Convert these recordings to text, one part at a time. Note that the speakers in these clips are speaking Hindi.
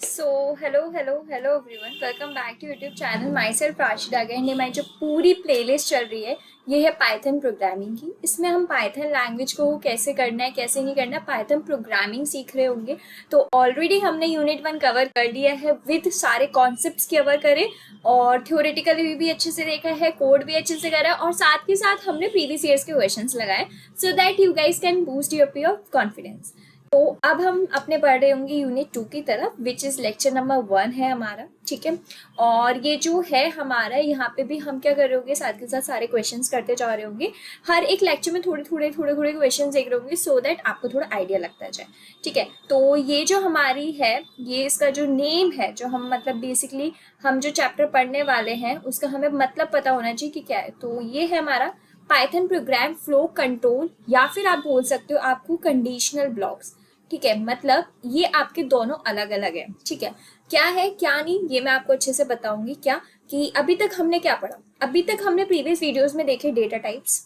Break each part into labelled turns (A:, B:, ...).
A: So hello everyone, welcome back to YouTube channel myself Rashida again. ये हमारी जो पूरी प्लेलिस्ट चल रही है ये है पाइथन प्रोग्रामिंग की। इसमें हम पाइथन लैंग्वेज को कैसे करना है कैसे नहीं करना है पाइथन प्रोग्रामिंग सीख रहे होंगे। तो ऑलरेडी हमने यूनिट 1 कवर कर लिया है विद सारे कॉन्सेप्ट्स कवर करें और थ्योरेटिकली भी अच्छे से देखा है, कोड भी अच्छे से करा है और साथ के साथ हमने प्रीवियस ईयर्स के क्वेश्चंस लगाए so that you guys can boost your of confidence. तो अब हम अपने पढ़ रहे होंगे यूनिट 2 की तरफ विच इज लेक्चर नंबर 1 है हमारा, ठीक है। और ये जो है हमारा यहाँ पे भी हम क्या कर रहे होंगे, साथ के साथ सारे क्वेश्चंस करते जा रहे होंगे। हर एक लेक्चर में थोड़े थोड़े क्वेश्चंस देख रहे होंगे सो दैट आपको थोड़ा आइडिया लगता जाए, ठीक है। तो ये जो हमारी है ये इसका जो नेम है, जो हम मतलब बेसिकली हम जो चैप्टर पढ़ने वाले हैं उसका हमें मतलब पता होना चाहिए कि क्या है। तो ये है हमारा पाइथन प्रोग्राम फ्लो कंट्रोल, या फिर आप बोल सकते हो आपको कंडीशनल ब्लॉक्स, ठीक है। मतलब ये आपके दोनों अलग अलग है, ठीक है। क्या है क्या नहीं ये मैं आपको अच्छे से बताऊंगी। क्या कि अभी तक हमने क्या पढ़ा, अभी तक हमने प्रीवियस वीडियोस में देखे डेटा टाइप्स,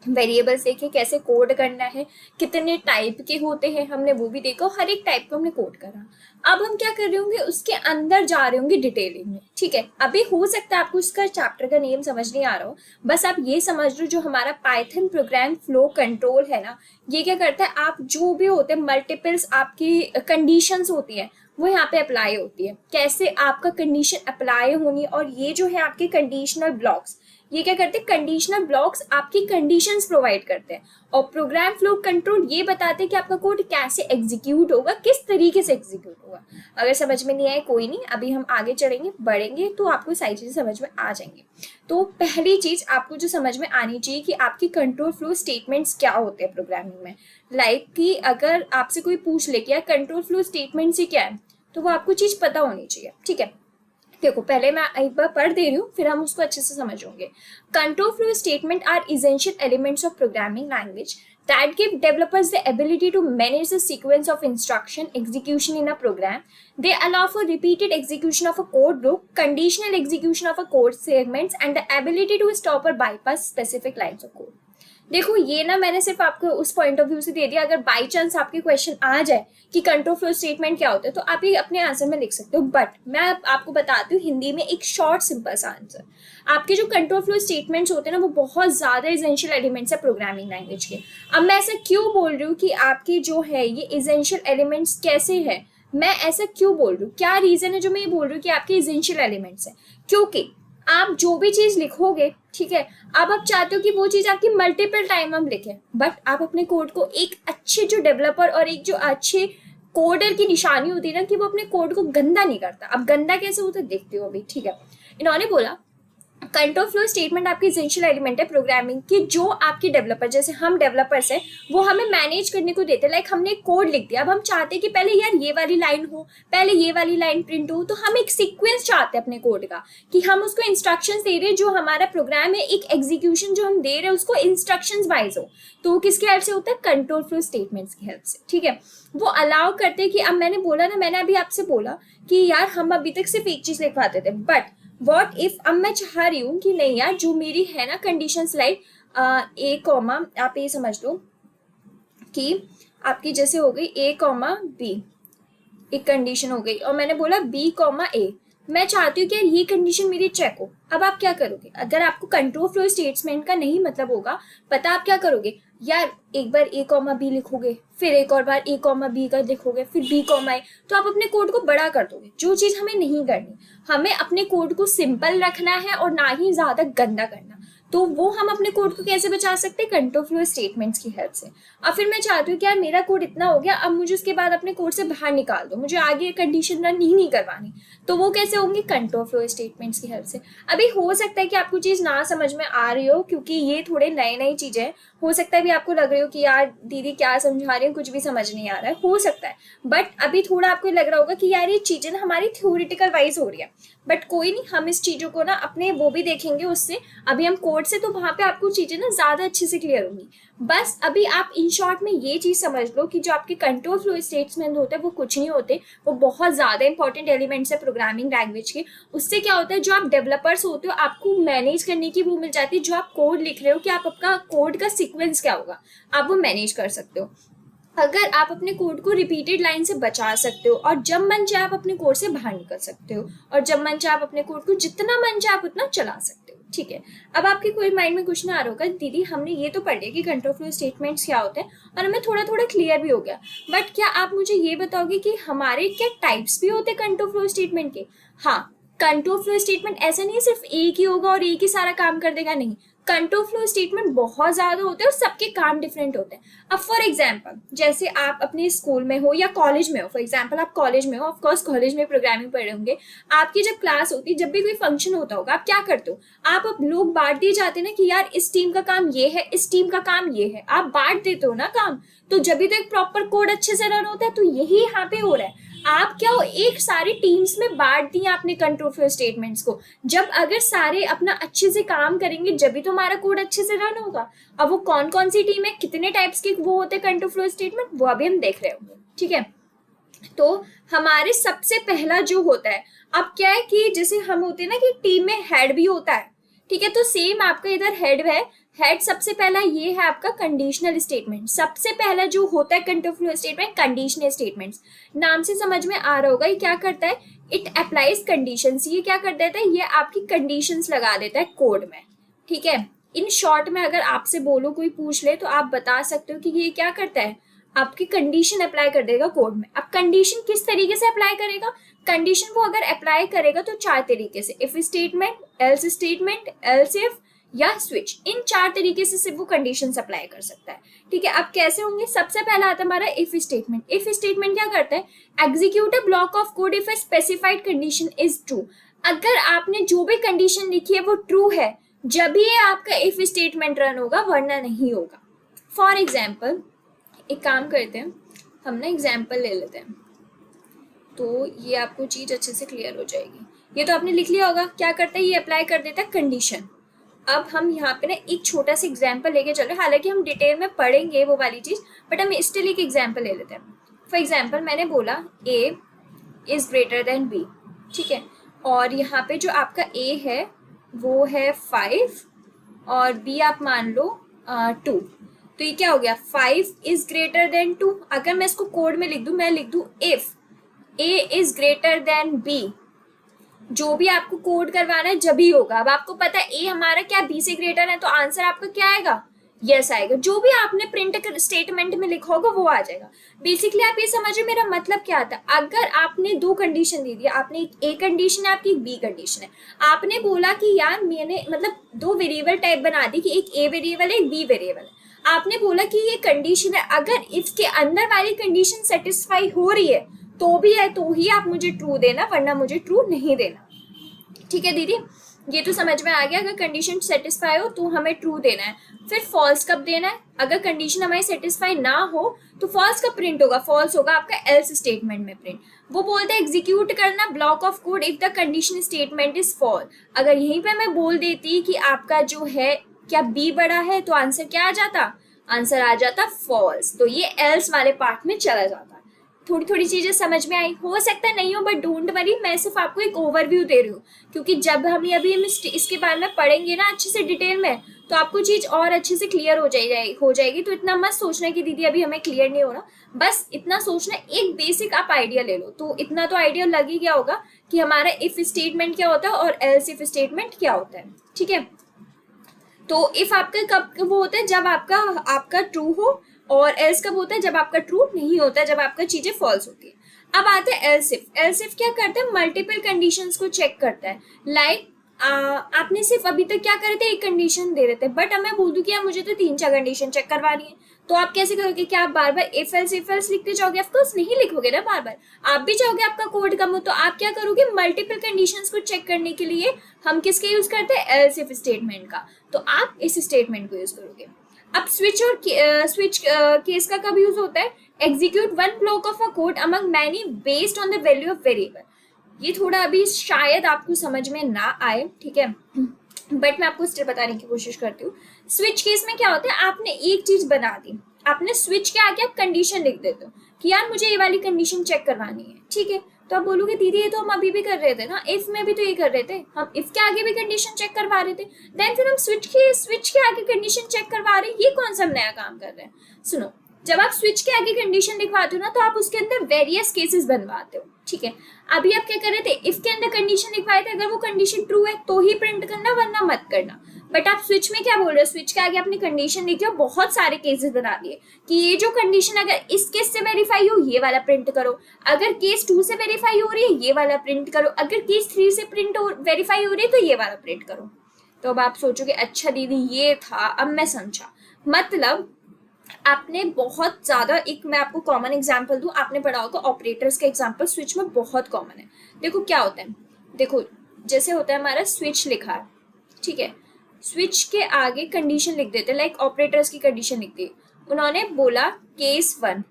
A: वेरिएबल्स देखे, कैसे कोड करना है, कितने टाइप के होते हैं हमने वो भी देखा, हर एक टाइप को हमने कोड करा। अब हम क्या कर रहे होंगे उसके अंदर जा रहे होंगे डिटेलिंग में, ठीक है। अभी हो सकता है आपको इसका चैप्टर का नेम समझ नहीं आ रहा हो, बस आप ये समझ लो जो हमारा पाइथन प्रोग्राम फ्लो कंट्रोल है ना, ये क्या करता है, आप जो भी होते हैं मल्टीपल्स आपकी कंडीशंस होती है वो यहाँ पे अप्लाई होती है, कैसे आपका कंडीशन अप्लाई होनी। और ये जो है आपके कंडीशनल ब्लॉक्स, ये क्या करते हैं, कंडीशनल ब्लॉक्स आपकी कंडीशंस प्रोवाइड करते हैं। और प्रोग्राम फ्लो कंट्रोल ये बताते हैं कि आपका कोड कैसे एग्जीक्यूट होगा, किस तरीके से एग्जीक्यूट होगा। अगर समझ में नहीं आए कोई नहीं, अभी हम आगे चढ़ेंगे बढ़ेंगे तो आपको सारी चीजें समझ में आ जाएंगी। तो पहली चीज आपको जो समझ में आनी चाहिए कि आपकी कंट्रोल फ्लो स्टेटमेंट्स क्या होते हैं प्रोग्रामिंग में। लाइक कि अगर आपसे कोई पूछ ले कि यार कंट्रोल फ्लो स्टेटमेंट से क्या है, तो वो आपको चीज पता होनी चाहिए, ठीक है। देखो पहले मैं एक बार पढ़ दे रही हूँ फिर हम उसको अच्छे से समझोगे। Control flow statement are essential elements of programming language that give developers the ability to manage the sequence of instruction execution in a program. They allow for repeated execution of a code block, conditional execution of a code segments, and the ability to stop or bypass specific lines of code. देखो ये ना मैंने सिर्फ आपको उस पॉइंट ऑफ व्यू से दे दिया, अगर बाई चांस आपके क्वेश्चन आ जाए कि कंट्रोल फ्लो स्टेटमेंट क्या होता है तो आप ये अपने आंसर में लिख सकते हो, बट मैं आपको बताती हूँ हिंदी में एक शॉर्ट सिंपल सा आंसर। आपके जो कंट्रोल फ्लो स्टेटमेंट्स होते हैं ना वो बहुत ज्यादा इसेंशियल एलिमेंट्स है प्रोग्रामिंग लैंग्वेज के। अब मैं ऐसा क्यों बोल रही हूँ कि आपकी जो है ये इसेंशियल एलिमेंट्स कैसे है, मैं ऐसा क्यों बोल रही हूँ, क्या रीजन है जो मैं ये बोल रही हूँ कि आपके इसेंशियल एलिमेंट्स है, क्योंकि आप जो भी चीज लिखोगे, ठीक है, अब आप चाहते हो कि वो चीज आपकी मल्टीपल टाइम हम लिखें, बट आप अपने कोड को एक अच्छे जो डेवलपर और एक जो अच्छे कोडर की निशानी होती है ना कि वो अपने कोड को गंदा नहीं करता। अब गंदा कैसे होता है देखते हो अभी, ठीक है। इन्होंने बोला कंट्रोल फ्लो स्टेटमेंट आपकी एसेंशियल एलिमेंट है प्रोग्रामिंग की, जो आपके डेवलपर जैसे हम डेवलपर्स हैं वो हमें मैनेज करने को देते हैं। लाइक हमने एक कोड लिख दिया, अब हम चाहते हैं कि पहले यार ये वाली लाइन हो, पहले ये वाली लाइन प्रिंट हो, तो हम एक सीक्वेंस चाहते हैं अपने कोड का कि हम उसको इंस्ट्रक्शंस दे रहे हैं, जो हमारा प्रोग्राम है एक एग्जीक्यूशन जो हम दे रहे हैं उसको इंस्ट्रक्शंस वाइज हो, तो किसके हेल्प से होता है, कंट्रोल फ्लो स्टेटमेंट्स की हेल्प से, ठीक है। वो अलाउ करते हैं कि अब मैंने बोला ना, मैंने अभी आपसे बोला कि यार हम अभी तक सिर्फ एक चीज लिखवाते थे, बट वॉट इफ अब मैं चाह रही हूँ कि नहीं यार जो मेरी है ना कंडीशन लाइक ए कॉमा, आप ये समझ लो कि आपकी जैसे हो गई ए कॉमा बी, एक कंडीशन हो गई और मैंने बोला बी कॉमा ए, मैं चाहती हूँ कि यार ये कंडीशन मेरी चेक हो। अब आप क्या करोगे, अगर आपको कंट्रोल फ्लो स्टेटमेंट का नहीं मतलब होगा पता, आप क्या करोगे यार, एक बार ए कॉमा बी लिखोगे, फिर एक और बार ए कॉमा बी का लिखोगे, फिर बी कॉमा ए, तो आप अपने कोड को बड़ा कर दोगे, जो चीज हमें नहीं करनी। हमें अपने कोड को सिंपल रखना है और ना ही ज्यादा गंदा करना। तो वो हम अपने कोड को कैसे बचा सकते हैं, कंट्रोल फ्लो स्टेटमेंट्स की हेल्प से। अब फिर मैं चाहती हूँ कि यार मेरा कोड इतना हो गया, अब मुझे उसके बाद अपने कोड से बाहर निकाल दो, मुझे आगे कंडीशन रन नहीं करवानी, तो वो कैसे होंगे, कंट्रोल फ्लो स्टेटमेंट्स की हेल्प से। अभी हो सकता है कि आपको चीज ना समझ में आ रही हो क्योंकि ये थोड़े नई नई चीजें, हो सकता है भी आपको लग रही हो कि यार दीदी क्या समझा रही है, कुछ भी समझ नहीं आ रहा है, हो सकता है। बट अभी थोड़ा आपको लग रहा होगा कि यार ये चीजें ना हमारी थ्योरेटिकल वाइज हो रही है, बट कोई नहीं, हम इस चीजों को ना अपने वो भी देखेंगे उससे, अभी हम कोड से, तो वहां पे आपको चीजें ना ज्यादा अच्छे से क्लियर होंगी। बस अभी आप इन शॉर्ट में ये चीज समझ लो कि जो आपके कंट्रोल फ्लो स्टेटमेंट होते हैं वो कुछ नहीं होते, वो बहुत ज्यादा इंपॉर्टेंट एलिमेंट्स है प्रोग्रामिंग लैंग्वेज के। उससे क्या होता है, जो आप डेवलपर्स होते हो आपको मैनेज करने की वो मिल जाती है, जो आप कोड लिख रहे हो कि आप आपका कोड का सीक्वेंस क्या होगा, आप वो मैनेज कर सकते हो। अगर आप अपने कोड को रिपीटेड लाइन से बचा सकते हो और जब मन चाहे आप अपने कोड से बाहर निकल सकते हो और जब मन चाहे आप अपने कोड को जितना मन चाहे आप उतना चला सकते हो, ठीक है। अब आपके कोई माइंड में क्वेश्चन आ रहा होगा, दीदी हमने ये तो पढ़ लिया कि कंट्रोल फ्लो स्टेटमेंट्स क्या होते हैं और हमें थोड़ा थोड़ा क्लियर भी हो गया, बट क्या आप मुझे ये बताओगे कि हमारे क्या टाइप्स भी होते हैं कंट्रोल फ्लो स्टेटमेंट के? हाँ, कंट्रोल फ्लो स्टेटमेंट ऐसा नहीं है सिर्फ एक ही होगा और एक ही सारा काम कर देगा, नहीं। कंट्रोल फ्लो स्टेटमेंट बहुत ज्यादा होते हैं और सबके काम डिफरेंट होते हैं। अब फॉर एग्जाम्पल जैसे आप अपने स्कूल में हो या कॉलेज में हो, फॉर एग्जाम्पल आप कॉलेज में हो, ऑफकोर्स कॉलेज में प्रोग्रामिंग पढ़ रहे होंगे, आपकी जब क्लास होती है, जब भी कोई फंक्शन होता होगा, आप क्या करते हो, आप अब लोग बांट दिए जाते हैं ना कि यार इस टीम का काम ये है, इस टीम का काम ये है, आप बांट देते हो ना काम, तो जब भी तो एक प्रॉपर कोड अच्छे से रन होता है। तो यही यहाँ पे हो रहा है, आप क्या हो, एक सारी टीम्स में बांट दिया आपने कंट्रोल फ्लो स्टेटमेंट्स को। जब अगर सारे अपना अच्छे से काम करेंगे जब भी तो हमारा कोड अच्छे से रन होगा। अब वो कौन कौन सी टीम है, कितने टाइप्स के वो होते हैं कंट्रोल फ्लो स्टेटमेंट, वो अभी हम देख रहे होंगे, ठीक है। तो हमारे सबसे पहला जो होता है, अब क्या है कि जैसे हम होते हैं ना कि टीम में हेड भी होता है, ठीक है। तो सेम आपका इधर हेड है, हेड सबसे पहला ये है आपका कंडीशनल स्टेटमेंट। सबसे पहला जो होता है control flow statement conditional statements, नाम से समझ में आ रहा होगा ये क्या करता है, इट अप्लाइज कंडीशंस। ये क्या कर देता है, ये आपकी कंडीशंस लगा देता है कोड में, ठीक है। इन शॉर्ट में अगर आपसे बोलो, कोई पूछ ले तो आप बता सकते हो कि ये क्या करता है, आपकी कंडीशन अप्लाई कर देगा कोड में। अब कंडीशन किस तरीके से अप्लाई करेगा, कंडीशन को अगर अप्लाई करेगा तो चार तरीके से, if statement, else statement, else if या स्विच, इन चार तरीके से सिर्फ वो कंडीशंस अप्लाई कर सकता है, ठीक है। अब कैसे होंगे, सबसे पहला आता है हमारा इफ स्टेटमेंट। इफ स्टेटमेंट क्या करता है, execute a block of code if a specified condition is true. अगर आपने जो भी कंडीशन लिखी है वो ट्रू है, जब ये आपका इफ स्टेटमेंट रन होगा, वरना नहीं होगा। फॉर एग्जाम्पल एक काम करते हैं, हम ना एग्जाम्पल ले लेते हैं, तो ये आपको चीज अच्छे से क्लियर हो जाएगी। ये तो आपने लिख लिया होगा, क्या करता है, ये अप्लाई कर देता है कंडीशन। अब हम यहाँ पे ना एक छोटा सा एग्जाम्पल लेके चल रहे हैं, हालांकि हम डिटेल में पढ़ेंगे वो वाली चीज, बट हम स्टिल एक एग्जाम्पल ले लेते हैं। फॉर एग्जाम्पल मैंने बोला ए इज ग्रेटर देन बी, ठीक है, और यहाँ पे जो आपका ए है वो है 5 और बी आप मान लो 2। तो ये क्या हो गया, 5 इज ग्रेटर देन 2। अगर मैं इसको कोड में लिख दूं, मैं लिख दूं if a is greater than b, जो भी आपको कोड करवाना है जब ही होगा। अब आपको पता है ए हमारा क्या बी से ग्रेटर है, तो आंसर आपका क्या आएगा, यस आएगा। जो भी आपने प्रिंट स्टेटमेंट में लिखा होगा वो आ जाएगा। बेसिकली आप ये समझिए मेरा मतलब क्या था, अगर आपने दो कंडीशन दे दी, आपने एक ए कंडीशन है, आपकी एक बी कंडीशन है, आपने बोला कि यार मैंने मतलब दो वेरिएबल टाइप बना दी कि एक ए वेरिएबल है एक बी वेरिएबल है, आपने बोला कि ये कंडीशन है, अगर इसके अंदर वाली कंडीशन सेटिस्फाई हो रही है तो भी है तो ही आप मुझे ट्रू देना, वरना मुझे ट्रू नहीं देना, ठीक है दीदी। ये तो समझ में आ गया, अगर कंडीशन सेटिस्फाई हो तो हमें ट्रू देना है। फिर फॉल्स कब देना है, अगर कंडीशन हमारी सेटिस्फाई ना हो तो फॉल्स कब प्रिंट होगा, फॉल्स होगा आपका एल्स स्टेटमेंट में प्रिंट। वो बोलते हैं एग्जीक्यूट करना block of code if the condition statement is false. अगर यहीं पे मैं बोल देती कि आपका जो है क्या बी बड़ा है, तो आंसर क्या आ जाता, आंसर आ जाता फॉल्स। तो ये एल्स वाले पार्ट में चला जाता। थोड़ी थोड़ी चीजें समझ में आई, हो सकता है नहीं हो, बट डोंट वरी, मैं सिर्फ आपको एक ओवरव्यू दे रही हूँ, क्योंकि जब हम अभी इसके बारे में पढ़ेंगे ना अच्छे से डिटेल में, तो आपको चीज और अच्छे से क्लियर हो जाएगी। तो इतना मत सोचना कि दीदी अभी हमें क्लियर नहीं हो रहा, बस इतना सोचना एक बेसिक आप आइडिया ले लो, तो इतना तो आइडिया लग ही गया होगा कि हमारा इफ स्टेटमेंट क्या होता है और एल्स इफ स्टेटमेंट क्या होता है, ठीक है। तो इफ आपका कब वो होता है, जब आपका ट्रू हो, और एल्स कब होता है, जब आपका ट्रू नहीं होता है, जब आपका चीजें फॉल्स होती है। अब आते हैं एल्स इफ। एल्स इफ क्या करता है, मल्टीपल कंडीशंस को चेक करता है। लाइक आपने सिर्फ अभी तक क्या करे थे, एक कंडीशन दे रहे थे, बट अब मैं बोल दूं कि यार मुझे तो 3-4 कंडीशन चेक करवानी है, तो आप कैसे करोगे, क्या आप बार बार इफ एल्स लिखते जाओगे, ऑफकोर्स नहीं लिखोगे ना बार बार, आप भी चाहोगे आपका कोड कम हो, तो आप क्या करोगे, मल्टीपल कंडीशंस को चेक करने के लिए हम किसके यूज करते हैं, एल्स इफ स्टेटमेंट का, तो आप इस स्टेटमेंट को यूज करोगे। अब स्विच और स्विच केस का कब यूज होता है, execute one block of a code among many based on the value of variable. ये थोड़ा अभी शायद आपको समझ में ना आए, ठीक है, बट मैं आपको स्टिल बताने की कोशिश करती हूँ। स्विच केस में क्या होता है, आपने एक चीज बना दी, आपने स्विच के आगे आप कंडीशन लिख देते हो कि यार मुझे ये वाली कंडीशन चेक करवानी है, ठीक है। तो आप बोलोगे दीदी ये तो हम अभी भी कर रहे थे ना, इफ में भी तो ये कर रहे थे, हम इफ के आगे भी कंडीशन चेक करवा रहे थे, देन फिर हम स्विच के आगे कंडीशन चेक करवा रहे हैं, ये कौन सा नया काम कर रहे हैं। सुनो, जब आप स्विच के आगे कंडीशन लिखवाते हो ना, तो आप उसके अंदर वेरियस केसेस बनवाते हो, ठीक है। अभी आप क्या कर रहे थे, इफ के अंदर कंडीशन लिखवाए थे, अगर वो कंडीशन ट्रू है तो ही प्रिंट करना, वरना मत करना। बट आप स्विच में क्या बोल रहे हो, स्विच के आगे आपने कंडीशन लिखी और बहुत सारे केसेस बना दिए कि ये जो कंडीशन अगर इस केस से वेरीफाई हो, ये वाला प्रिंट करो, अगर केस 2 से वेरीफाई हो रही है, ये वाला प्रिंट करो, अगर केस 3 से वेरीफाई हो रही है तो ये वाला प्रिंट करो। तो अब आप सोचोगे अच्छा दीदी ये था, अब मैं समझा। मतलब आपने बहुत ज्यादा, एक मैं आपको कॉमन एग्जांपल दूं, आपने पढ़ा होगा ऑपरेटर्स का एग्जांपल स्विच में बहुत कॉमन है। देखो क्या होता है, देखो जैसे होता है हमारा स्विच लिखा है, ठीक है, स्विच के आगे कंडीशन लिख देते, लाइक ऑपरेटर्स की कंडीशन लिख दी। उन्होंने बोला केस 1,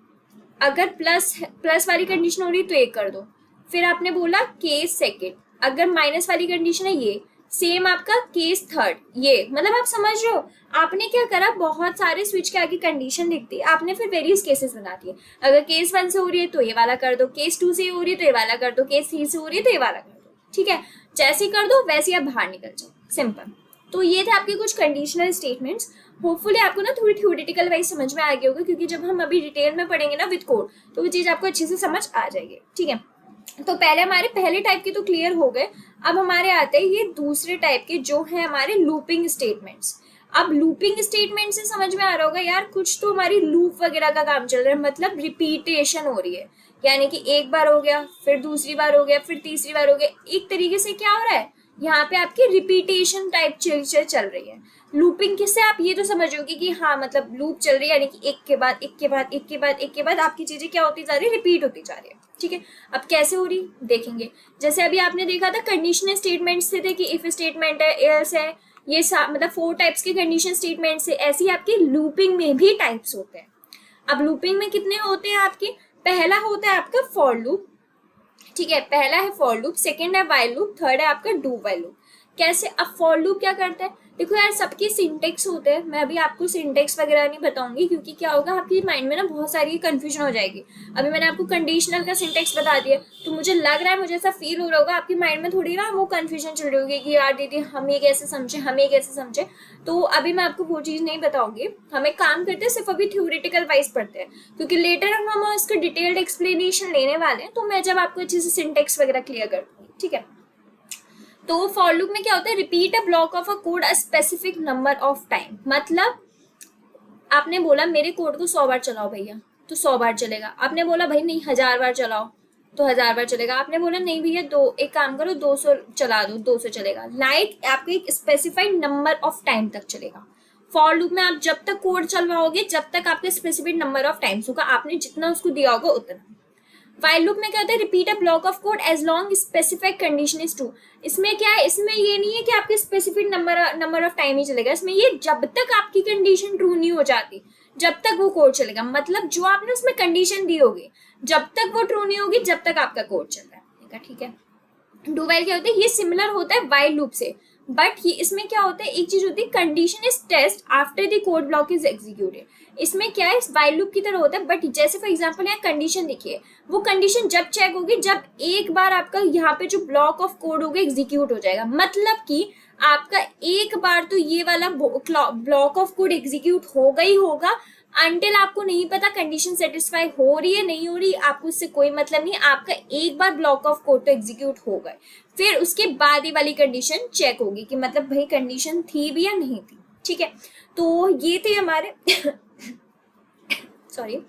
A: अगर प्लस प्लस वाली कंडीशन हो रही तो एक कर दो। फिर आपने बोला केस सेकेंड, अगर माइनस वाली कंडीशन है ये, सेम आपका केस थर्ड, ये मतलब आप समझ रहे हो। आपने क्या करा, बहुत सारे स्विच के आगे कंडीशन लिख दी आपने, फिर वेरियस केसेस बना दिए। अगर केस 1 से हो रही है तो ये वाला कर दो, केस 2 से हो रही है तो ये वाला कर दो, केस 3 से हो रही है तो ये वाला कर दो, ठीक है। जैसे ही कर दो वैसे ही आप बाहर निकल जाओ, सिंपल। तो ये थे आपके कुछ कंडीशनल स्टेटमेंट्स। होपफुली आपको ना थोड़ी थ्योरेटिकल वाइज समझ में आ गया होगा, क्योंकि जब हम अभी डिटेल में पढ़ेंगे ना विद कोड, तो वो चीज़ आपको अच्छे से समझ आ जाएगी, ठीक है। तो पहले हमारे पहले टाइप के तो क्लियर हो गए। अब हमारे आते हैं ये दूसरे टाइप के, जो है हमारे लूपिंग स्टेटमेंट्स। अब लूपिंग स्टेटमेंट से समझ में आ रहा होगा यार, कुछ तो हमारी लूप वगैरह का काम चल रहा है, मतलब रिपीटेशन हो रही है, यानी कि एक बार हो गया, फिर दूसरी बार हो गया, फिर तीसरी बार हो गया। एक तरीके से क्या हो रहा है यहाँ पे, आपकी रिपीटेशन टाइप चीजें चल रही है। लूपिंग किससे, आप ये तो समझोगे कि हाँ मतलब लूप चल रही है, यानी कि एक के बाद एक के बाद एक के बाद एक के बाद आपकी चीजें क्या होती जा रही है, रिपीट होती जा रही है, ठीक है। अब कैसे हो रही देखेंगे। जैसे अभी आपने देखा था कंडीशनल स्टेटमेंट्स थे कि इफ स्टेटमेंट है, एल्स है, ये मतलब 4 टाइप्स के कंडीशन स्टेटमेंट्स है। ऐसे ही आपके लूपिंग में भी टाइप्स होते हैं। अब लूपिंग में कितने होते हैं आपके, पहला होता है आपका फॉर लूप, ठीक है, पहला है फॉर लूप, सेकंड है व्हाइल लूप, थर्ड है आपका डू व्हाइल लूप। कैसे, अब फॉर लूप क्या करता है, देखो यार सबके सिंटेक्स होते हैं, मैं अभी आपको सिंटेक्स वगैरह नहीं बताऊंगी, क्योंकि क्या होगा आपकी माइंड में ना बहुत सारी कंफ्यूजन हो जाएगी। अभी मैंने आपको कंडीशनल का सिंटेक्स बता दिया, तो मुझे लग रहा है, मुझे ऐसा फील हो रहा होगा आपकी माइंड में थोड़ी ना वो कंफ्यूजन चल रही होगी कि यार दीदी हम ये कैसे समझे, हम ये कैसे समझे। तो अभी मैं आपको वो चीज़ नहीं बताऊंगी, हम एक काम करते हैं, सिर्फ अभी थ्योरेटिकल वाइज पढ़ते हैं, क्योंकि लेटर हम इसका डिटेल्ड एक्सप्लेनेशन लेने वाले हैं, तो मैं जब आपको अच्छे से सिंटेक्स वगैरह क्लियर कर दूंगी, ठीक है। तो फॉर लूप में क्या होता है, repeat a block of a code a specific number of time. मतलब आपने बोला मेरे कोड को 100 बार चलाओ भैया, तो 100 बार चलेगा। आपने बोला भाई नहीं 1000 बार चलाओ, तो 1000 बार चलेगा। आपने बोला नहीं भैया एक काम करो 200 चला दो, 200 चलेगा। लाइक आपको एक स्पेसिफाइड नंबर ऑफ टाइम तक चलेगा। फॉर लूप में आप जब तक कोड चलवाओगे, जब तक आपका स्पेसिफिक नंबर ऑफ टाइम्स होगा, आपने जितना उसको दिया होगा उतना। व्हाइल लूप में क्या होता है, repeat a block of code as long specific condition is true. इसमें क्या है, इसमें ये नहीं है कि आपके स्पेसिफिक नंबर ऑफ टाइम ही चलेगा, इसमें ये जब तक आपकी कंडीशन ट्रू नहीं हो जाती, जब तक वो कोड चलेगा। मतलब जो आपने उसमें कंडीशन दी होगी, जब तक वो ट्रू नहीं होगी, जब तक आपका कोड चल रहा है, ठीक है। डू वाइल क्या होता है, ये सिमिलर होता है व्हाइल लूप से, बट ये इसमें क्या होता है, एक चीज होती है condition is test after the code block is executed. इसमें क्या है, व्हाइल लूप की तरह होता है, बट जैसे फॉर एग्जांपल यहाँ कंडीशन देखिए, वो कंडीशन जब चेक होगी जब एक बार आपका यहाँ पे जो ब्लॉक ऑफ कोड होगा एग्जीक्यूट हो जाएगा। मतलब कि आपका एक बार तो ये वाला ब्लॉक ऑफ कोड एग्जीक्यूट होगा ही होगा, अंटिल आपको नहीं पता कंडीशन सेटिस्फाई हो रही है नहीं हो रही, आपको उससे कोई मतलब नहीं। आपका एक बार ब्लॉक ऑफ कोड तो एग्जीक्यूट हो गए, फिर उसके बाद ही वाली कंडीशन चेक होगी कि मतलब भाई कंडीशन थी भी या नहीं थी, ठीक है। तो ये थे हमारे सॉरी,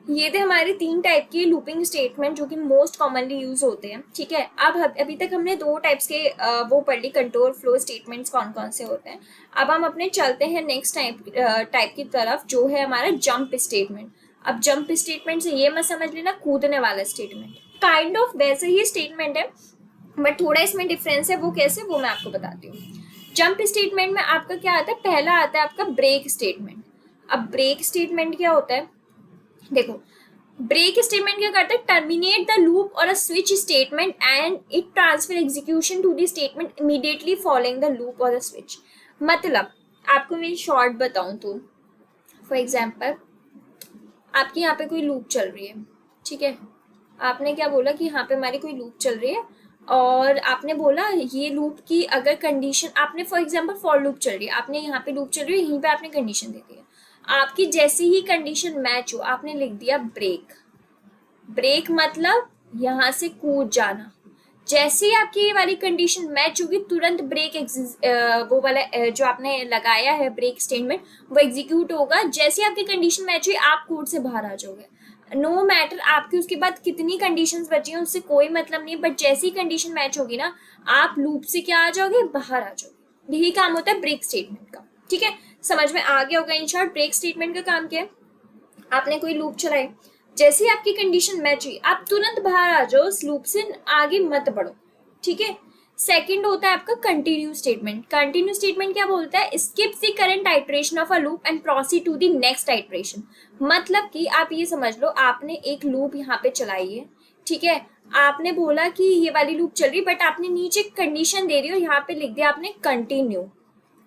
A: ये थे हमारे 3 टाइप के लूपिंग स्टेटमेंट जो कि मोस्ट कॉमनली यूज होते हैं, ठीक है। अब अभी तक हमने 2 टाइप्स के वो पढ़ ली, कंट्रोल फ्लो स्टेटमेंट्स कौन कौन से होते हैं। अब हम अपने चलते हैं नेक्स्ट टाइप की तरफ, जो है हमारा जंप स्टेटमेंट। अब जंप स्टेटमेंट से ये मत समझ लेना कूदने वाला स्टेटमेंट, काइंड ऑफ वैसे ही स्टेटमेंट है, बट थोड़ा इसमें डिफरेंस है। वो कैसे, वो मैं आपको बताती हूँ। जंप स्टेटमेंट में आपका क्या आता है, पहला आता है आपका ब्रेक स्टेटमेंट। अब ब्रेक स्टेटमेंट क्या होता है, देखो ब्रेक स्टेटमेंट क्या करता है, terminate the loop or a switch statement and it transfer execution to the statement immediately following the loop or the switch. मतलब आपको मैं शॉर्ट बताऊं तो फॉर एग्जांपल आपके यहाँ पे कोई लूप चल रही है, ठीक है। आपने क्या बोला कि यहाँ पे हमारी कोई लूप चल रही है, और आपने बोला ये लूप की अगर कंडीशन, आपने फॉर एग्जांपल फॉर लूप चल रही है, आपने यहाँ पे लूप चल रही है, यहीं पे आपने कंडीशन दे दी है। आपकी जैसी ही कंडीशन मैच हो आपने लिख दिया ब्रेक। ब्रेक मतलब यहाँ से कूद जाना। जैसे ही आपकी ये वाली कंडीशन मैच होगी तुरंत ब्रेक वो वाला जो आपने लगाया है ब्रेक स्टेटमेंट वो एग्जीक्यूट होगा। जैसे आपकी कंडीशन मैच हुई आप कोड से बाहर आ जाओगे। नो मैटर आपकी उसके बाद कितनी कंडीशंस बची हैं उससे कोई मतलब नहीं, बट जैसी कंडीशन मैच होगी ना आप लूप से क्या आ जाओगे, बाहर आ जाओगे। यही काम होता है ब्रेक स्टेटमेंट का। ठीक है, समझ में आ गया होगा इन शॉर्ट ब्रेक स्टेटमेंट का काम क्या है। आपने कोई लूप चलाई, जैसे ही आपकी कंडीशन मैच हुई आप तुरंत बाहर आ जाओ, उस लूप से आगे मत बढ़ो। ठीक है। सेकंड होता है आपका कंटिन्यू स्टेटमेंट। कंटिन्यू स्टेटमेंट क्या बोलता है, skip the current iteration of a loop and proceed to the next iteration. मतलब कि आप ये समझ लो आपने एक लूप यहाँ पे चलाई है, ठीक है, आपने बोला कि ये वाली लूप चल रही, बट आपने नीचे कंडीशन दे रही हो, यहाँ पे लिख दिया आपने कंटिन्यू।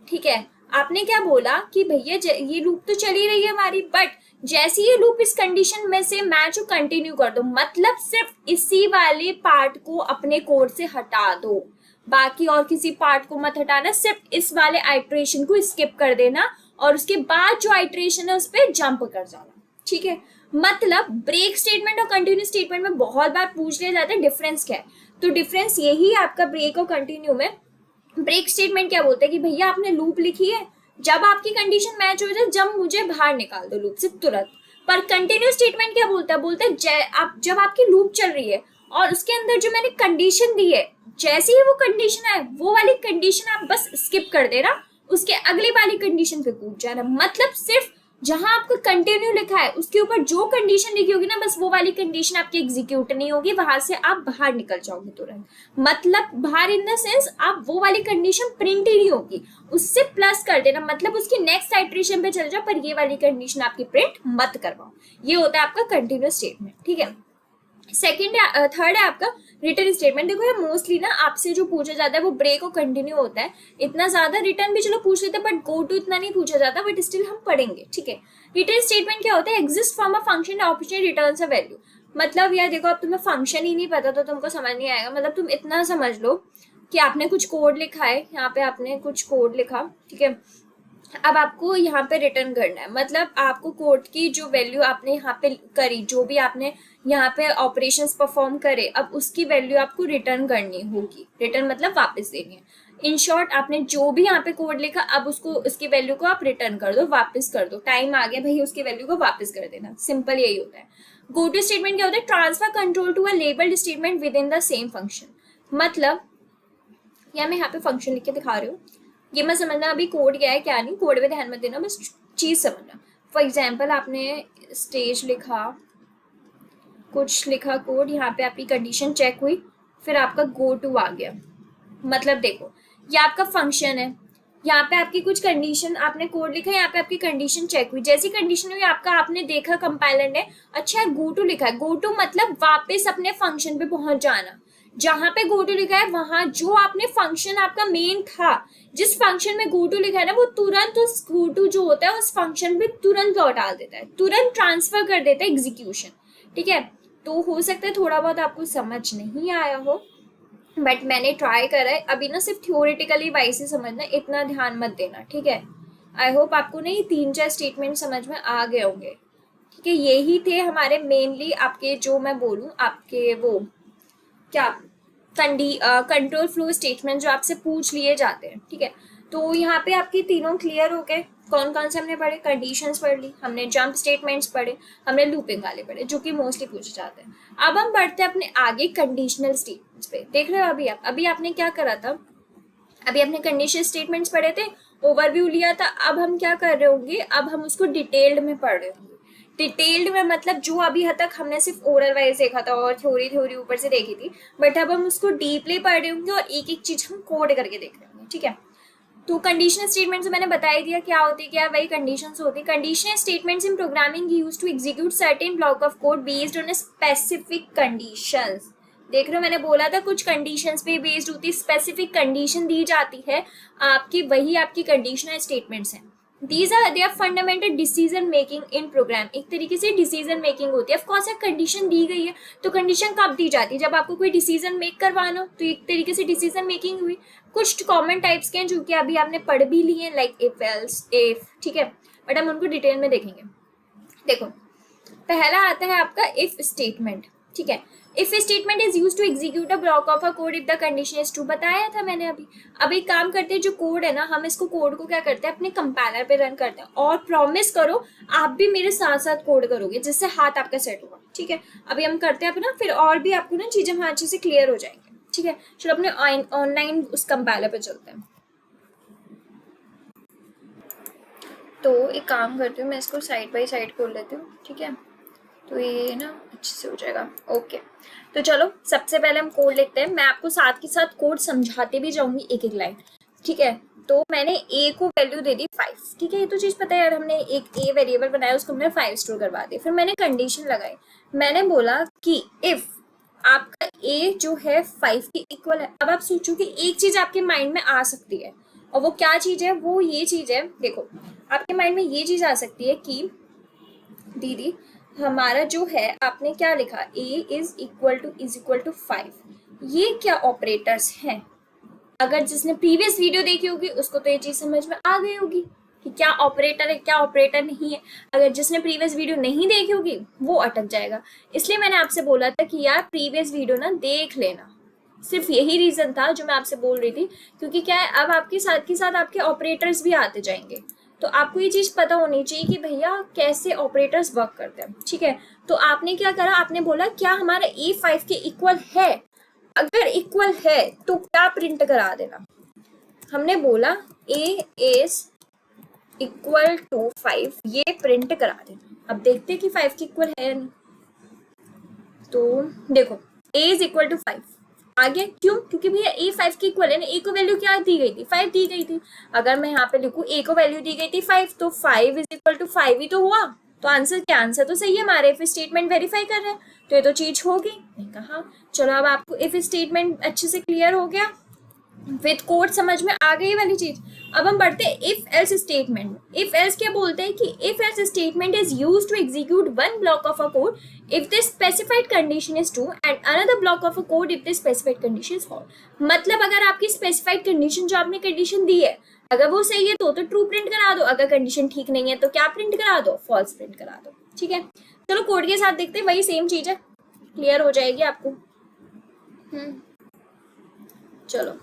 A: ठीक है, आपने क्या बोला कि भैया ये लूप तो चली रही है हमारी, बट जैसे ये लूप इस कंडीशन में से मैच हो कंटिन्यू कर दो। मतलब सिर्फ इसी वाले पार्ट को अपने कोड से हटा दो, बाकी और किसी पार्ट को मत हटाना, सिर्फ इस वाले आइट्रेशन को स्किप कर देना और उसके बाद जो आइट्रेशन है उस पर जंप कर जाना। ठीक है, मतलब ब्रेक स्टेटमेंट और कंटिन्यू स्टेटमेंट में बहुत बार पूछ लिया जाता है डिफरेंस क्या है। तो डिफरेंस यही है आपका ब्रेक और कंटिन्यू में। ब्रेक स्टेटमेंट क्या बोलता है कि भैया आपने लूप लिखी है, जब आपकी कंडीशन मैच हो जाए जब मुझे बाहर निकाल दो लूप से तुरंत। पर कंटिन्यू स्टेटमेंट क्या बोलता है, बोलता है आप जब आपकी लूप चल रही है और उसके अंदर जो मैंने कंडीशन दी है, जैसे ही वो कंडीशन है वो वाली कंडीशन आप बस स्किप कर देना, उसके अगली वाली कंडीशन पे कूद जाना। मतलब सिर्फ जहां आपको कंटिन्यू लिखा है उसके ऊपर जो कंडीशन लिखी होगी ना, बस वो वाली कंडीशन आपकी एग्जीक्यूट नहीं होगी, वहां से आप बाहर निकल जाओगे तुरंत। मतलब बाहर इन द सेंस आप वो वाली कंडीशन प्रिंट ही नहीं होगी, उससे प्लस कर देना, मतलब उसकी नेक्स्ट आइट्रेशन पे चल जाओ, पर ये वाली कंडीशन आपकी प्रिंट मत करवाओ। ये होता है आपका कंटिन्यूअस स्टेटमेंट। ठीक है, सेकेंड थर्ड है आपका रिटर्न स्टेटमेंट। देखो ये मोस्टली ना आपसे जो पूछा जाता है वो ब्रेक और कंटिन्यू होता है। इतना ज्यादा रिटर्न भी चलो पूछ लेते हैं, बट गो टू इतना नहीं पूछा जाता, बट स्टिल हम पढ़ेंगे। ठीक है, रिटर्न स्टेटमेंट क्या होता है, exist from a function operation returns a value. मतलब यार देखो अब तुम्हें फंक्शन ही नहीं पता तो तुमको समझ नहीं आएगा। मतलब तुम इतना समझ लो कि आपने कुछ कोड लिखा है, यहाँ पे आपने कुछ कोड लिखा, ठीक है, अब आपको यहाँ पे रिटर्न करना है। मतलब आपको कोड की जो वैल्यू आपने यहाँ पे करी, जो भी आपने यहाँ पे ऑपरेशंस परफॉर्म करे, अब उसकी वैल्यू आपको रिटर्न करनी होगी। रिटर्न मतलब वापस देनी है। इन शॉर्ट आपने जो भी यहाँ पे कोड लिखा, अब उसको उसकी वैल्यू को आप रिटर्न कर दो, वापस कर दो। टाइम आ गया भाई, उसकी वैल्यू को वापस कर देना। सिंपल यही होता है। गो टू स्टेटमेंट क्या होता है, transfer control to a labelled statement within the same function. मतलब या मैं यहाँ पे फंक्शन लिख के दिखा रही हूँ, ये मत समझना अभी कोड क्या है क्या नहीं, कोड में ध्यान मत देना, बस चीज समझना। फॉर एग्जाम्पल आपने स्टेज लिखा, कुछ लिखा कोड, यहाँ पे आपकी कंडीशन चेक हुई, फिर आपका गो टू आ गया। मतलब देखो ये आपका फंक्शन है, यहाँ पे आपकी कुछ कंडीशन आपने कोड लिखा है, यहाँ पे आपकी कंडीशन चेक हुई, जैसी कंडीशन हुई आपका आपने देखा कंपाइलर ने अच्छा गो टू लिखा है। गो टू मतलब वापस अपने फंक्शन पे पहुंच जाना। जहां पे गो टू लिखा है वहां जो आपने फंक्शन आपका मेन था, जिस फंक्शन में गो टू लिखा है ना, वो तुरंत उस गो टू जो होता है उस फंक्शन पे तुरंत लौटा देता है, तुरंत ट्रांसफर कर देता है एग्जीक्यूशन। ठीक है, तो हो सकता है थोड़ा बहुत आपको समझ नहीं आया हो, बट मैंने ट्राई करा है। अभी ना सिर्फ थियोरेटिकली वाइज से समझना, इतना ध्यान मत देना। ठीक है, आई होप आपको ना ये 3-4 स्टेटमेंट समझ में आ गए होंगे। ठीक है, यही थे हमारे मेनली आपके, जो मैं बोलूँ आपके वो क्या कंट्रोल फ्लो स्टेटमेंट जो आपसे पूछ लिए जाते हैं। ठीक है, तो यहाँ पे आपके तीनों क्लियर हो गए। कौन कौन से हमने पढ़े, कंडीशंस पढ़ ली, हमने जंप स्टेटमेंट्स पढ़े, हमने लूपिंग वाले पढ़े जो कि मोस्टली पूछे जाते हैं। अब हम बढ़ते हैं अपने आगे कंडीशनल स्टेटमेंट्स पे। देख रहे हो अभी आपने क्या करा था, अभी आपने कंडीशनल स्टेटमेंट्स पढ़े थे, ओवरव्यू लिया था। अब हम क्या कर रहे होंगे, अब हम उसको डिटेल्ड में पढ़ रहे होंगे। डिटेल्ड में मतलब जो अभी तक हमने सिर्फ ओरल वाइज देखा था और थ्योरी ऊपर से देखी थी, बट अब हम उसको डीपली पढ़ रहे होंगे और एक एक चीज हम कोड करके देख रहे होंगे। ठीक है, तो कंडीशनल स्टेटमेंट्स मैंने बता ही दिया क्या होती है, क्या वही कंडीशंस होती है। Conditional statements in programming used to execute certain block of code based on specific conditions. देख रहे हो मैंने बोला था कुछ कंडीशंस पे बेस्ड होती है, स्पेसिफिक कंडीशन दी जाती है आपकी, वही आपकी कंडीशनल स्टेटमेंट्स हैं। These are they are fundamental decision making in program. एक तरीके से डिसीजन मेकिंग होती है। ऑफकोर्स एक कंडीशन दी गई है तो कंडीशन कब दी जाती है, जब आपको कोई डिसीजन मेक करवाना हो, तो एक तरीके से डिसीजन मेकिंग हुई। कुछ कॉमन टाइप्स के हैं जो कि अभी आपने पढ़ भी लिए हैं, लाइक इफ एल्स इफ। ठीक है, बट हम उनको डिटेल में देखेंगे। देखो, पहला आता है आपका इफ स्टेटमेंट, ठीक है। If statement is used to execute a block of a code if the condition is true, बताया था मैंने अभी। अब एक काम करते हैं, जो कोड है ना, हम इसको कोड को क्या करते हैं, अपने कंपाइलर पे रन करते हैं, और प्रॉमिस करो आप भी मेरे साथ साथ कोड करोगे, जिससे हाथ आपका सेट होगा, ठीक है। अभी हम करते हैं अपना, फिर और भी आपको ना चीजें वहां अच्छे से क्लियर हो जाएंगे, ठीक है। चलो अपने ऑनलाइन उस कंपाइलर पे चलते हैं। तो एक काम करती हूँ, मैं इसको साइड बाई साइड खोल लेती हूँ, ठीक है, तो ये ना अच्छे से हो जाएगा। ओके, तो चलो सबसे पहले हम कोड लिखते हैं। मैं आपको साथ के साथ कोड समझाते भी जाऊंगी एक एक लाइन, ठीक है। तो मैंने a को वैल्यू दे दी 5, ठीक है, ये तो चीज़ पता है यार, हमने एक a वेरिएबल बनाया, उसको हमने 5 स्टोर करवा दिया। फिर मैंने कंडीशन लगाई, मैंने बोला कि इफ आपका a जो है 5 के इक्वल है। अब आप सोचो कि एक चीज़ आपके माइंड में आ सकती है, और वो क्या चीज़ है, वो ये चीज़ है, देखो आपके माइंड में ये चीज़ आ सकती है कि दीदी हमारा जो है, आपने क्या लिखा, a इज इक्वल टू 5, ये क्या ऑपरेटर्स हैं। अगर जिसने प्रीवियस वीडियो देखी होगी उसको तो ये चीज समझ में आ गई होगी कि क्या ऑपरेटर है, क्या ऑपरेटर नहीं है। अगर जिसने प्रीवियस वीडियो नहीं देखी होगी वो अटक जाएगा। इसलिए मैंने आपसे बोला था कि यार प्रीवियस वीडियो ना देख लेना, सिर्फ यही रीजन था जो मैं आपसे बोल रही थी, क्योंकि क्या है, अब आपके साथ के साथ आपके ऑपरेटर्स भी आते जाएंगे, तो आपको ये चीज पता होनी चाहिए कि भैया कैसे ऑपरेटर्स वर्क करते हैं, ठीक है। तो आपने क्या करा, आपने बोला क्या हमारा ए 5 के इक्वल है, अगर इक्वल है तो क्या प्रिंट करा देना। हमने बोला ए इज इक्वल टू 5, ये प्रिंट करा देना। अब देखते हैं कि 5 के इक्वल है या नहीं। तो देखो a इज इक्वल टू 5 आ गया, क्यों, क्योंकि भैया a 5 के इक्वल है ना। a को वैल्यू क्या दी गई थी, 5 दी गई थी। अगर मैं यहाँ पे लिखूँ a को वैल्यू दी गई थी 5, तो 5 इज इक्वल टू 5 ही तो हुआ। तो आंसर क्या, आंसर तो सही है हमारे, इफ स्टेटमेंट वेरीफाई कर रहे हैं, तो ये तो चीज होगी। नहीं कहा, चलो अब आपको इफ स्टेटमेंट अच्छे से क्लियर हो गया, विद कोड समझ में आ गई वाली चीज। अब हम बढ़ते हैं if else statement. If else क्या बोलते हैं कि if else statement is used to execute one block of a code if the specified condition is true and another block of a code if the specified condition is false. मतलब अगर आपकी स्पेसिफाइड कंडीशन जो आपने कंडीशन दी है, अगर वो सही है तो ट्रू प्रिंट करा दो, अगर कंडीशन ठीक नहीं है तो क्या प्रिंट करा दो, फॉल्स प्रिंट करा दो, ठीक है। चलो कोड के साथ देखते हैं, वही सेम चीज है, क्लियर हो जाएगी आपको। चलो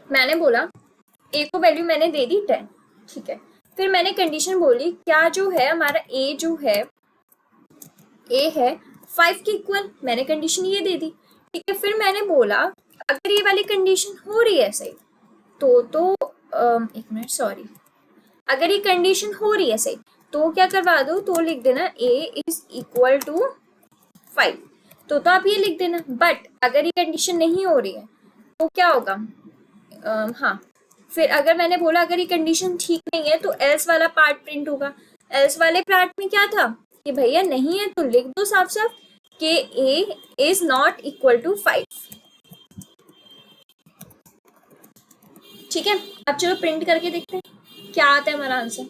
A: मैंने बोला a को वैल्यू मैंने दे दी 10, ठीक है। फिर मैंने कंडीशन बोली क्या जो है हमारा a जो है a है 5 के इक्वल, मैंने कंडीशन ये दे दी, ठीक है। फिर मैंने बोला अगर ये वाली कंडीशन हो रही है सही तो एक मिनट सॉरी, अगर ये कंडीशन हो रही है सही तो क्या करवा दो, तो लिख देना a इज इक्वल टू 5, तो आप ये लिख देना। बट अगर ये कंडीशन नहीं हो रही है तो क्या होगा, हाँ, फिर अगर मैंने बोला अगर ये कंडीशन ठीक नहीं है तो एल्स वाला पार्ट प्रिंट होगा। एल्स वाले पार्ट में क्या था कि भैया नहीं है तो लिख दो साफ साफ कि a is not equal to 5, ठीक है। अब चलो प्रिंट करके देखते हैं क्या आता है हमारा answer.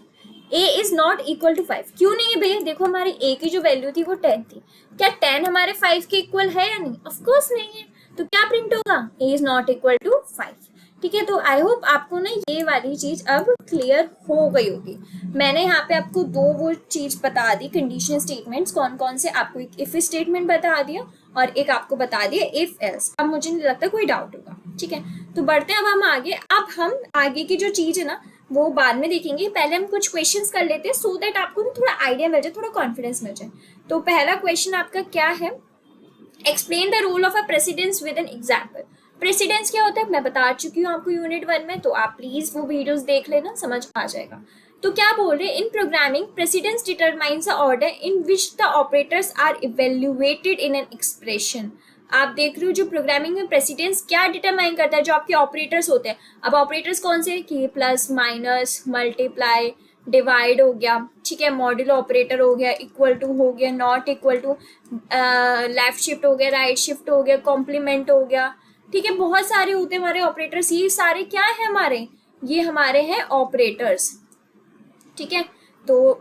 A: a is not equal to 5, क्यों नहीं है भैया, देखो हमारी a की जो वैल्यू थी वो 10 थी, क्या 10 हमारे 5 के इक्वल है या नहीं, ऑफकोर्स नहीं है, तो क्या प्रिंट होगा, a is not equal to 5, ठीक है। तो आई होप आपको ना ये वाली चीज अब क्लियर हो गई होगी। मैंने यहाँ पे आपको दो वो चीज बता दी, कंडीशन स्टेटमेंट्स कौन कौन से, आपको एक इफ स्टेटमेंट बता दिया और एक आपको बता दिया इफ एल्स। अब मुझे नहीं लगता कोई डाउट होगा, ठीक है। तो बढ़ते हैं अब हम आगे। अब हम आगे की जो चीज है ना वो बाद में देखेंगे, पहले हम कुछ क्वेश्चंस कर लेते हैं सो दैट आपको ना थोड़ा आइडिया मिल जाए, थोड़ा कॉन्फिडेंस मिल जाए। तो पहला क्वेश्चन आपका क्या है, explain the role of a precedence with an example. Precedence क्या होता है मैं बता चुकी हूँ आपको यूनिट 1 में, तो आप प्लीज वो वीडियोस देख लेना, समझ आ जाएगा। तो क्या बोल रहे हैं, in programming precedence determines the order in which the operators are evaluated in an expression. आप देख रहे हो जो प्रोग्रामिंग में प्रेसिडेंस क्या डिटरमाइन करता है, जो आपके ऑपरेटर्स होते हैं। अब ऑपरेटर्स कौन से, कि प्लस माइनस मल्टीप्लाई डिवाइड हो गया, ठीक है, मॉड्यूलो ऑपरेटर हो गया, इक्वल टू हो गया, not equal to, left shift हो गया, राइट शिफ्ट हो गया, कॉम्प्लीमेंट हो गया, ठीक है, बहुत सारे होते हैं हमारे ऑपरेटर्स। ये सारे क्या है हमारे, ये हमारे हैं ऑपरेटर्स, ठीक है। तो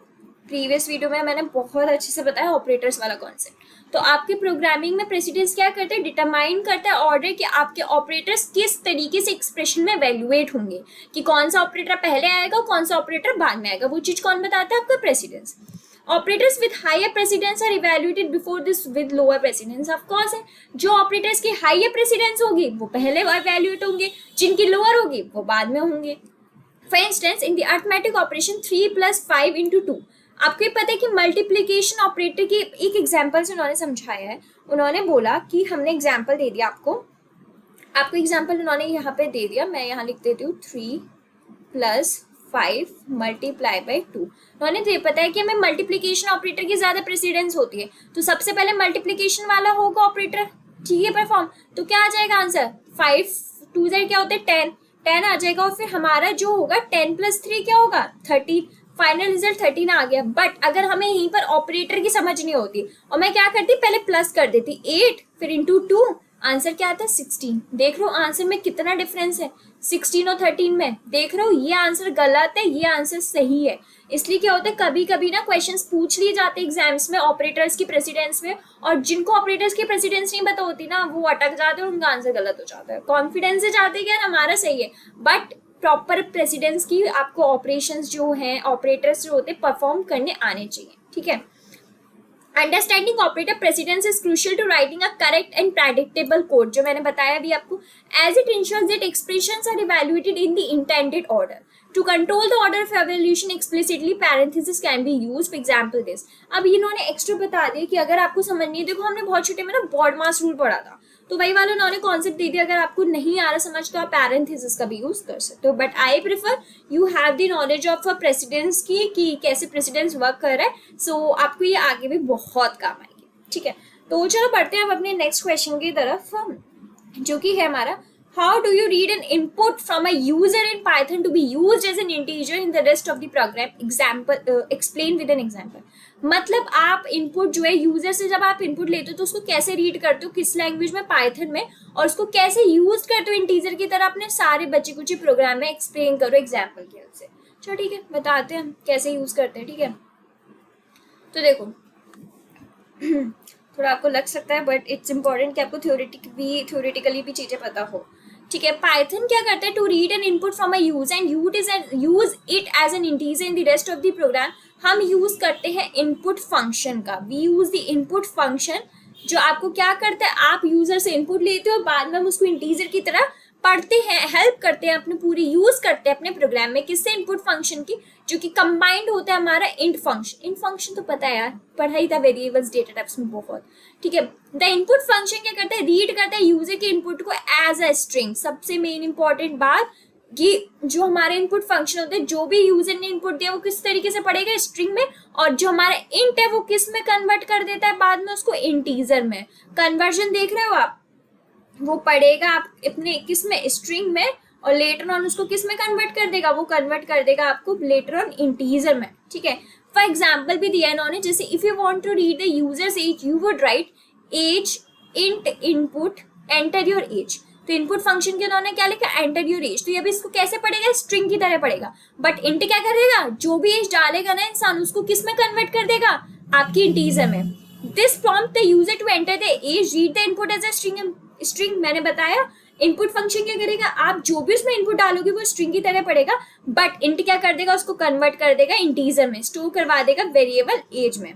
A: प्रीवियस वीडियो में मैंने बहुत अच्छे से बताया ऑपरेटर्स वाला कॉन्सेप्ट। तो आपके प्रोग्रामिंग में प्रेसिडेंस क्या करते हैं, डिटरमाइन करता है ऑर्डर कि आपके ऑपरेटर्स किस तरीके से एक्सप्रेशन में वैल्यूएट होंगे, कि कौन सा ऑपरेटर पहले आएगा, कौन सा ऑपरेटर बाद में आएगा, वो चीज कौन बताता है, आपका precedence. Operators with higher precedence are evaluated before this with lower precedence. Of course है, जो ऑपरेटर्स की हायर प्रेसिडेंस होगी वो पहले इवैल्यूएट होंगे, जिनकी लोअर होगी वो बाद में होंगे। For instance in the arithmetic operation 3 + 5 × 2, आपको ये पता है कि मल्टीप्लिकेशन ऑपरेटर की एक एग्जाम्पल से उन्होंने समझाया है। उन्होंने बोला कि हमने एग्जाम्पल दे दिया आपको एग्जाम्पल उन्होंने यहाँ पे दे दिया, मैं यहाँ लिख देती हूँ 3 + 5 × 2। उन्होंने पता है कि हमें मल्टीप्लिकेशन ऑपरेटर की ज्यादा प्रेसिडेंस होती है, तो सबसे पहले मल्टीप्लिकेशन वाला होगा ऑपरेटर, ठीक है, परफॉर्म। तो क्या आ जाएगा आंसर, 5 2 क्या होते हैं 10 आ जाएगा, और फिर हमारा जो होगा 10 + 3 क्या होगा 13, फाइनल रिजल्ट 13 आ गया। बट अगर हमें यहीं पर ऑपरेटर की समझ नहीं होती और मैं क्या करती, पहले प्लस कर देती 8 फिर इंटू 2, आंसर क्या आता है 16। देख रहे हो आंसर में कितना डिफरेंस है 16 और 13 में, देख रहे हो ये आंसर गलत है, ये आंसर सही है। इसलिए क्या होता है कभी कभी ना क्वेश्चंस पूछ लिए जाते हैं एग्जाम्स में ऑपरेटर्स की प्रेसिडेंस में, और जिनको ऑपरेटर्स की प्रेसिडेंस नहीं पता होती ना वो अटक जाते हैं, उनका आंसर गलत हो जाता है। कॉन्फिडेंस से जाते हैं क्या हमारा सही है, बट प्रॉपर प्रेसिडेंस की आपको ऑपरेशंस जो हैं ऑपरेटर्स जो होते हैं परफॉर्म करने आने चाहिए, ठीक है। Understanding operator precedence is crucial to writing a correct and predictable code, जो मैंने बताया अभी आपको, as it ensures that expressions are evaluated in the intended order. To control the order of evolution explicitly parenthesis can be used, for example this. अब इन्होंने एक्स्ट्रा बता दिया कि अगर आपको समझ नहीं, देखो हमने बहुत छोटे में ना बॉडमास रूल पढ़ा था, तो वही वाला उन्होंने कॉन्सेप्ट दे दिया, अगर आपको नहीं आ रहा समझ तो आप पैरेंथेसिस का भी यूज कर सकते हो, but I prefer you have the knowledge of a precedence की कि कैसे प्रेसिडेंस वर्क कर रहा है, सो आपको ये आगे भी बहुत काम आएगी, ठीक है। तो चलो बढ़ते हैं अब अपने नेक्स्ट क्वेश्चन की तरफ, जो कि है हमारा, how do you read an input from a user in Python to be used as an integer in the rest of the program? Example, explain with an example. मतलब आप इनपुट जो है यूजर से जब आप इनपुट लेते हो तो उसको कैसे रीड करते हो, किस लैंग्वेज में, पाइथन में, और उसको कैसे यूज करते हो इंटीजर की तरह अपने सारे बच्चे कुछ प्रोग्राम में, एक्सप्लेन करो एग्जाम्पल की हेल्प से। चलो ठीक है, बताते हैं हम कैसे यूज करते हैं, ठीक है। तो देखो थोड़ा आपको लग सकता है बट इट्स इम्पॉर्टेंट कि आपको थ्योरेटिकली भी चीजें पता हो, ठीक है। पाइथन क्या करता है, to read an input from a use and use it as an integer in the rest of the program. हम यूज करते हैं इनपुट फंक्शन का, we use the input function, जो आपको क्या करता है, आप यूजर से इनपुट लेते हो, बाद में हम उसको इंटीजर की तरह पढ़ते हैं, हेल्प करते हैं, अपने पूरी यूज करते हैं अपने प्रोग्राम में, किससे, इनपुट फंक्शन की, जो कि कंबाइंड होता है हमारा इंट फंक्शन। इंट फंक्शन तो पता है यार, पढ़ाई था वेरिएबल्स डेटा टाइप्स में बहुत, ठीक है। द इनपुट फंक्शन क्या करता है, रीड करता है यूजर के इनपुट को एज अ स्ट्रिंग। सबसे मेन इंपॉर्टेंट बात कि जो हमारे इनपुट फंक्शन होते हैं, जो भी यूजर ने इनपुट दिया वो किस तरीके से पढ़ेगा, स्ट्रिंग में, और जो हमारा इंट है वो किस में कन्वर्ट कर देता है बाद में उसको, इंटीजर में। कन्वर्जन देख रहे हो आप, वो पढ़ेगा आप अपने किस में, स्ट्रिंग में, और लेटर ऑन उसको किस में कन्वर्ट कर देगा, वो कन्वर्ट कर देगा आपको लेटर ऑन इंटीजर में, ठीक है। फॉर एग्जाम्पल भी दिया इन्होंने, जैसे if you want to read the user's age you would write as int input enter your age. तो इनपुट फंक्शन के उन्होंने क्या लिखा, एंटर योर एज। तो ये भी इसको कैसे पढ़ेगा, स्ट्रिंग की तरह पढ़ेगा, बट इंट क्या करेगा, जो भी एज डालेगा ना इंसान उसको किस में कन्वर्ट कर देगा, आपकी इंटीजर में। This prompt the user to enter the age, read the input as a string. मैंने बताया इनपुट फंक्शन क्या करेगा, आप जो भी उसमें इनपुट डालोगे वो स्ट्रिंग की तरह पड़ेगा, बट इंट क्या कर देगा, उसको कन्वर्ट कर देगा इंटीजर में, स्टोर करवा देगा वेरिएबल एज में।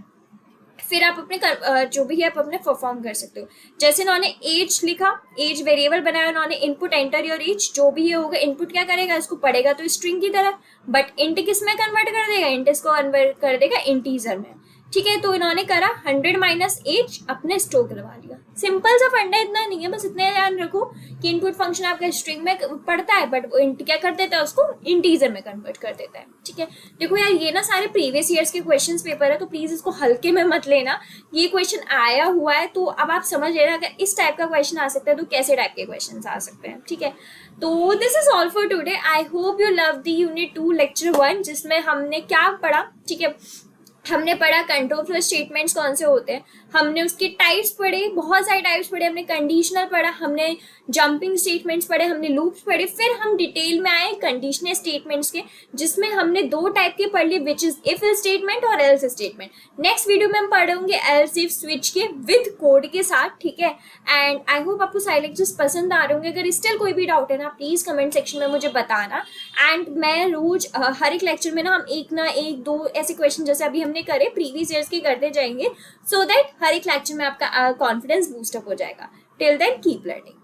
A: फिर आप अपने जो भी है आप अपने परफॉर्म कर सकते हो। जैसे उन्होंने एज लिखा, एज वेरिएबल बनाया उन्होंने, इनपुट एंटर योर एज, जो भी ये होगा इनपुट क्या करेगा, इसको पढ़ेगा तो स्ट्रिंग की तरह, बट इंट किस में कन्वर्ट कर देगा, इंट इसको कन्वर्ट कर देगा इंटीजर में, ठीक है। तो इन्होंने करा 100 - एज, अपने स्टोर करवा लिया। सिंपल सा फंडा, इतना नहीं है, बस इतना ध्यान रखो कि इनपुट फंक्शन आपका स्ट्रिंग में पढ़ता है, बट वो इंट क्या कर देता है, उसको इंटीजर में कन्वर्ट कर देता है, ठीक है। देखो यार ये ना सारे प्रीवियस ईयर्स के क्वेश्चंस पेपर है, तो प्लीज इसको हल्के में मत लेना, ये क्वेश्चन आया हुआ है, तो अब आप समझ लेना अगर इस टाइप का क्वेश्चन आ सकता है तो कैसे टाइप के क्वेश्चन आ सकते हैं, ठीक है। तो this is all for today. I hope you love the unit 2 lecture 1, जिसमें हमने क्या पढ़ा, ठीक है। हमने पढ़ा कंट्रोल फ्लो स्टेटमेंट्स कौन से होते हैं, हमने उसके टाइप्स पढ़े, बहुत सारे टाइप्स पढ़े, हमने कंडीशनल पढ़ा, हमने जंपिंग स्टेटमेंट्स पढ़े, हमने लूप्स पढ़े, फिर हम डिटेल में आए कंडीशनल स्टेटमेंट्स के, जिसमें हमने दो टाइप के पढ़ लिए, विच इज इफ स्टेटमेंट और एल्स स्टेटमेंट। नेक्स्ट वीडियो में हम पढ़ेंगे एल्स इफ स्विच के विद कोड के साथ, ठीक है। एंड आई होप आपको सारे लेक्चर्स पसंद आ रहे होंगे। अगर स्टिल कोई भी डाउट है ना, प्लीज कमेंट सेक्शन में मुझे बताना। एंड मैं रोज हर एक लेक्चर में ना हम एक ना एक दो ऐसे क्वेश्चन जैसे अभी हमने करे प्रीवियस ईयर्स के करते जाएंगे, सो दैट हर एक लेक्चर में आपका कॉन्फिडेंस बूस्ट अप हो जाएगा। Till then keep learning.